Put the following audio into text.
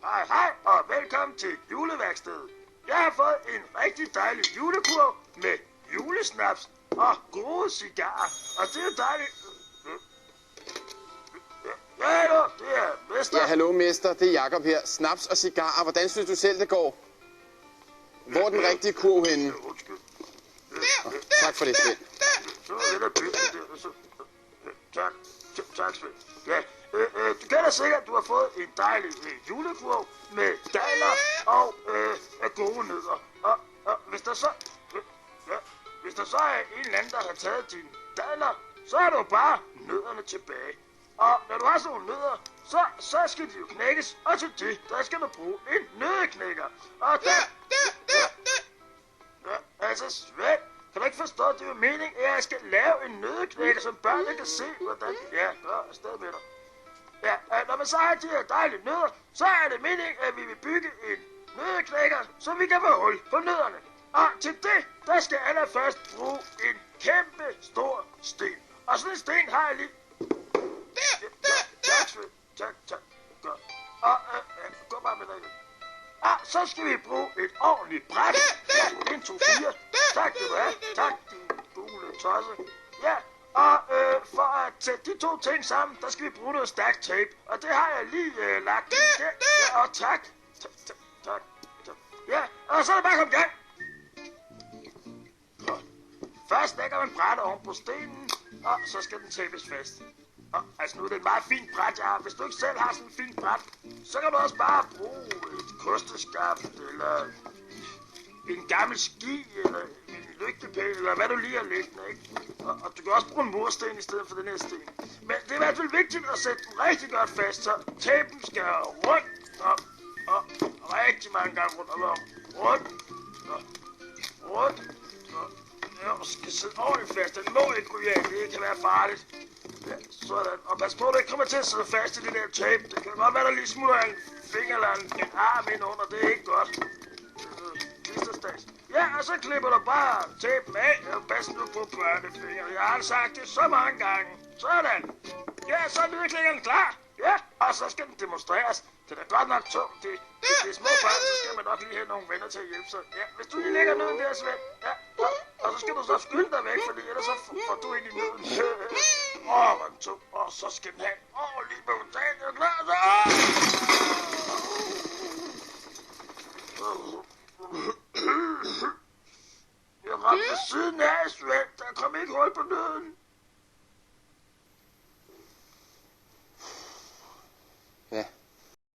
Hej, hej, og velkommen til juleværkstedet. Jeg har fået en rigtig dejlig julekurv med julesnaps og gode cigarer. Og det er dejligt. Ja, hallo, det er mester. Ja, hallo mester, det er Jakob her. Snaps og cigarer, hvordan synes du selv det går? Hvor er den rigtige kurv henne? Undskyld. Tak for det, Svend. Så er det pynt der. Tak, Svend. Ja, du kender sikkert, at du har fået en dejlig julekurv med daller og gode nødder. Og hvis der så er en eller anden, der har taget dine daller, så er du bare nødderne tilbage. Og når du har sådan nogle nødder, så skal de jo knækkes, og til det, der skal du bruge en nøddeknækker. Og der... Altså, Svend, kan du ikke forstå, at det er jo meningen, at jeg skal lave en nøddeknækker, som børnene kan se, hvordan... Ja, afsted med dig. Ja, når man så har de her dejlige nødder, så er det meningen, at vi vil bygge en nøddeknækker, så vi kan få hul på nødderne. Og til det, der skal jeg allerførst bruge en kæmpe stor sten. Og sådan en sten har jeg lige... Tak, Svend. Tak. Godt. Og gå bare med dig igen. Så skal vi bruge et ordentligt bræt. Ja, 1, 2, 4. Tak, det var. Tak, din gule tosse. Ja, og for at sætte de to ting sammen, der skal vi bruge noget stærk tape. Og det har jeg lige lagt i der. Ja, og tak. Tak. Ja, og så er det bare kommet i gang. Først lægger man brættet oven på stenen, og så skal den tapes fast. Og altså nu er det et meget fint bræt, jeg har. Hvis du ikke selv har sådan et fint bræt, så kan du også bare bruge et kosteskaft, eller en gammel ski, eller en lygtepæl, eller hvad du lige har liggende, ikke? Og du kan også bruge en mursten i stedet for den her sten. Men det er i hvert fald vigtigt at sætte den rigtig godt fast, så tapen skal rundt, og rigtig mange gange rundt, og skal sidde ordentligt fast. Den må ikke ryge af, det kan være farligt. Ja, sådan. Og pas på, at du ikke kommer til at sidde fast i det der tape. Det kan godt være, der lige smutter en finger eller en arm ind under. Det er ikke godt. Ja, og så klipper du bare tapen af, og pas nu på børnefingre. Jeg har sagt det så mange gange. Sådan. Ja, så er lydklikkeren klar. Ja, og så skal den demonstreres. Det er da godt nok tungt. Det er små børn, så skal man nok lige have nogle venner til at hjælpe sig. Ja, hvis du lige lægger nøden der, Svend. Ja, og så skal du så skylde dig væk, fordi ellers så får du ind i nøden. Hvor er den tung. Og så skal den have ordentligt på dagen.